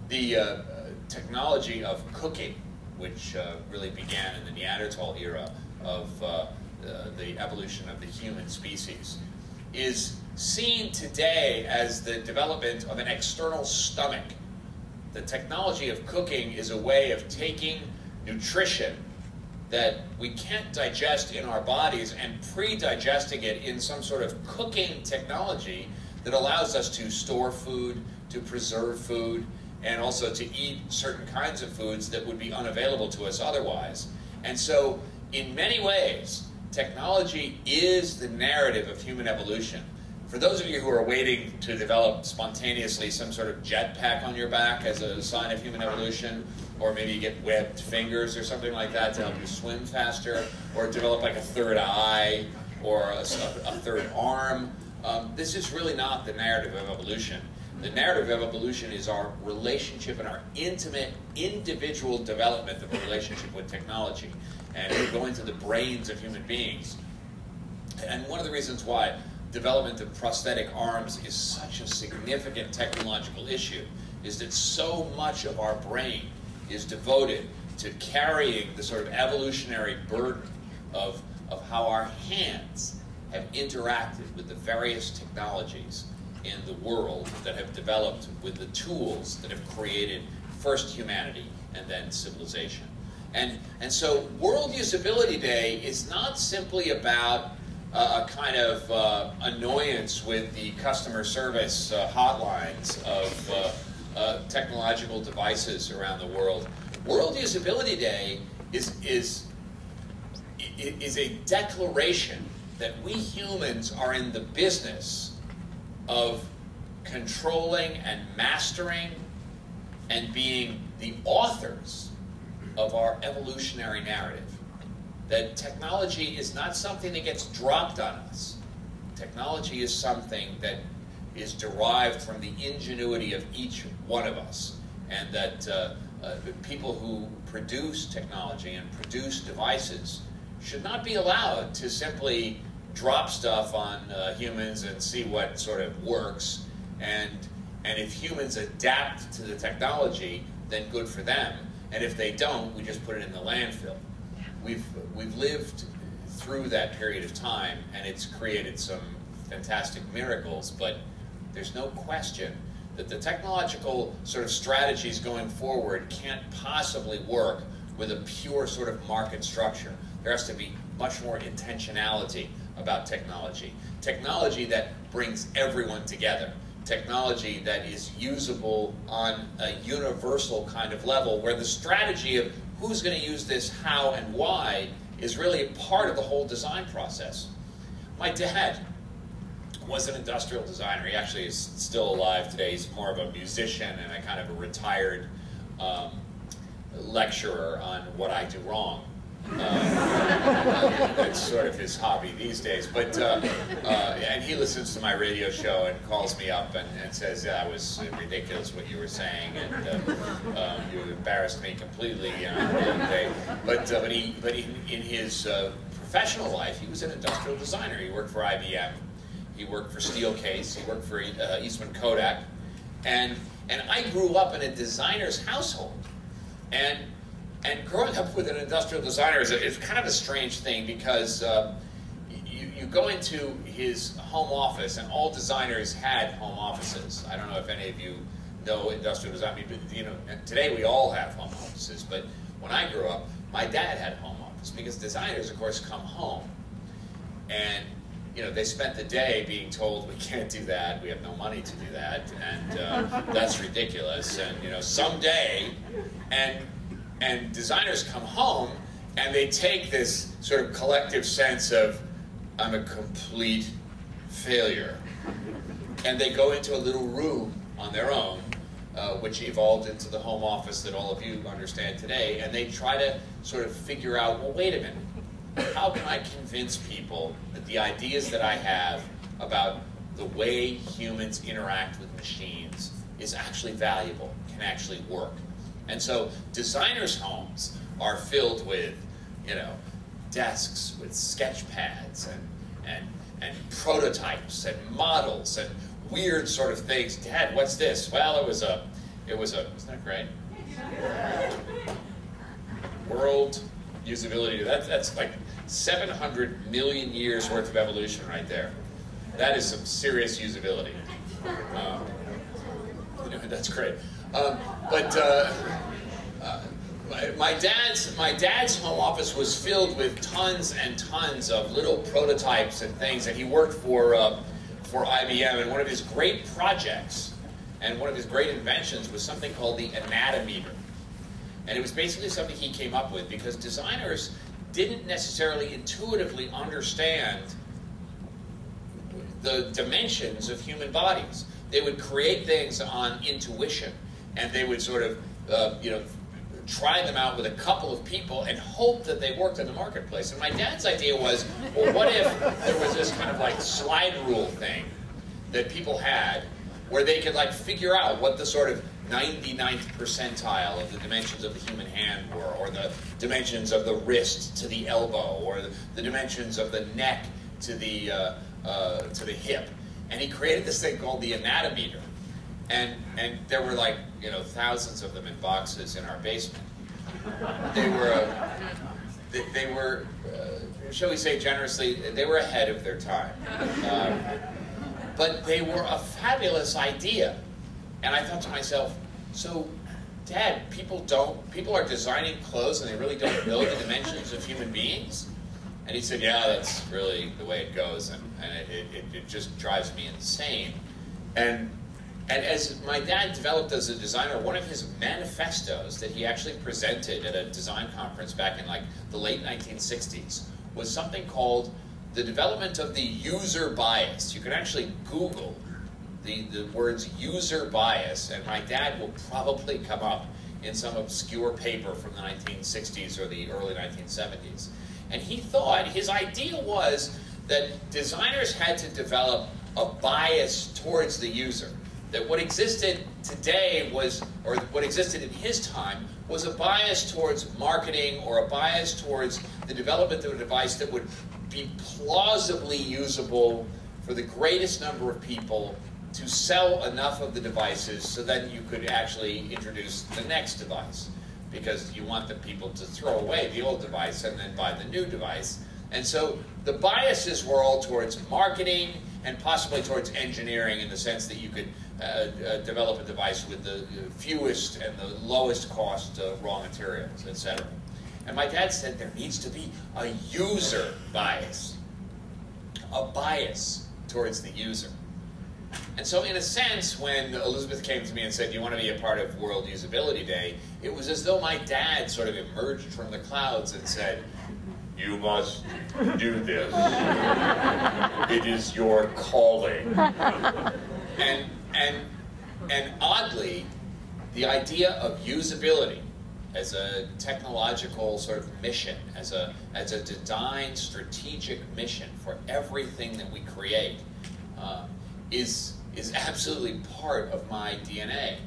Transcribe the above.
the technology of cooking, which really began in the Neanderthal era of the evolution of the human species, is seen today as the development of an external stomach. The technology of cooking is a way of taking nutrition that we can't digest in our bodies and pre-digesting it in some sort of cooking technology that allows us to store food, to preserve food, and also to eat certain kinds of foods that would be unavailable to us otherwise. And so, in many ways, technology is the narrative of human evolution. For those of you who are waiting to develop spontaneously some sort of jetpack on your back as a sign of human evolution, or maybe you get webbed fingers or something like that to help you swim faster, or develop like a third eye, or a third arm, this is really not the narrative of evolution. The narrative of evolution is our relationship and our intimate, individual development of a relationship with technology. And we go into the brains of human beings. And one of the reasons why development of prosthetic arms is such a significant technological issue is that so much of our brain is devoted to carrying the sort of evolutionary burden of how our hands have interacted with the various technologies in the world that have developed with the tools that have created first humanity and then civilization. And so World Usability Day is not simply about a kind of annoyance with the customer service hotlines of technological devices around the world. World Usability Day is a declaration that we humans are in the business of controlling and mastering and being the authors of our evolutionary narrative. That technology is not something that gets dropped on us. Technology is something that is derived from the ingenuity of each one of us, and that the people who produce technology and produce devices should not be allowed to simply drop stuff on humans and see what sort of works, and if humans adapt to the technology, then good for them, and if they don't, we just put it in the landfill. We've lived through that period of time, and it's created some fantastic miracles, but there's no question that the technological sort of strategies going forward can't possibly work with a pure sort of market structure. There has to be much more intentionality about technology. Technology that brings everyone together. Technology that is usable on a universal kind of level, where the strategy of who's going to use this, how, and why is really a part of the whole design process. My dad was an industrial designer. He actually is still alive today. He's more of a musician and a kind of a retired lecturer on what I do wrong. That's sort of his hobby these days. But and he listens to my radio show and calls me up and says, "That was ridiculous what you were saying, and you embarrassed me completely." But in his professional life, he was an industrial designer. He worked for IBM, he worked for Steelcase, he worked for Eastman Kodak, and I grew up in a designer's household, and growing up with an industrial designer is kind of a strange thing, because you go into his home office, and all designers had home offices. I don't know if any of you know industrial design, but you know, today we all have home offices. But when I grew up, my dad had a home office, because designers, of course, come home, and you know, they spent the day being told, we can't do that, we have no money to do that, and that's ridiculous, and you know, someday, and designers come home, and they take this sort of collective sense of, I'm a complete failure. And they go into a little room on their own, which evolved into the home office that all of you understand today, and they try to sort of figure out, well, wait a minute, how can I convince people that the ideas that I have about the way humans interact with machines is actually valuable, can actually work? And so designers' homes are filled with, you know, desks with sketch pads and prototypes and models and weird sort of things. Dad, what's this? Well, it It was a, isn't that great? World usability, that's like 700 million years worth of evolution right there. That is some serious usability. That's great. My dad's home office was filled with tons and tons of little prototypes and things, and he worked for IBM, and one of his great projects and one of his great inventions was something called the anatometer. And it was basically something he came up with because designers didn't necessarily intuitively understand the dimensions of human bodies. They would create things on intuition, and they would sort of, try them out with a couple of people and hope that they worked in the marketplace. And my dad's idea was, well, what if there was this kind of like slide rule thing that people had where they could like figure out what the sort of 99th percentile of the dimensions of the human hand were, or the dimensions of the wrist to the elbow, or the dimensions of the neck to the hip. And he created this thing called the anatometer. And there were like, thousands of them in boxes in our basement. They were, shall we say generously, they were ahead of their time. But they were a fabulous idea. And I thought to myself, so Dad, people are designing clothes and they really don't know the dimensions of human beings? And he said, yeah, that's really the way it goes, and it just drives me insane. And as my dad developed as a designer, one of his manifestos that he actually presented at a design conference back in like the late 1960s was something called the development of the user bias. You can actually Google the words user bias, and my dad will probably come up in some obscure paper from the 1960s or the early 1970s. And he thought, his idea was that designers had to develop a bias towards the user. That what existed today was, or what existed in his time, was a bias towards marketing or a bias towards the development of a device that would be plausibly usable for the greatest number of people to sell enough of the devices so that you could actually introduce the next device. Because you want the people to throw away the old device and then buy the new device. And so the biases were all towards marketing and possibly towards engineering, in the sense that you could develop a device with the fewest and the lowest cost raw materials, etc. And my dad said there needs to be a user bias, a bias towards the user. And so in a sense, when Elizabeth came to me and said, do you want to be a part of World Usability Day, it was as though my dad sort of emerged from the clouds and said, you must do this. It is your calling. And oddly, the idea of usability as a technological sort of mission, as a design strategic mission for everything that we create, is absolutely part of my DNA.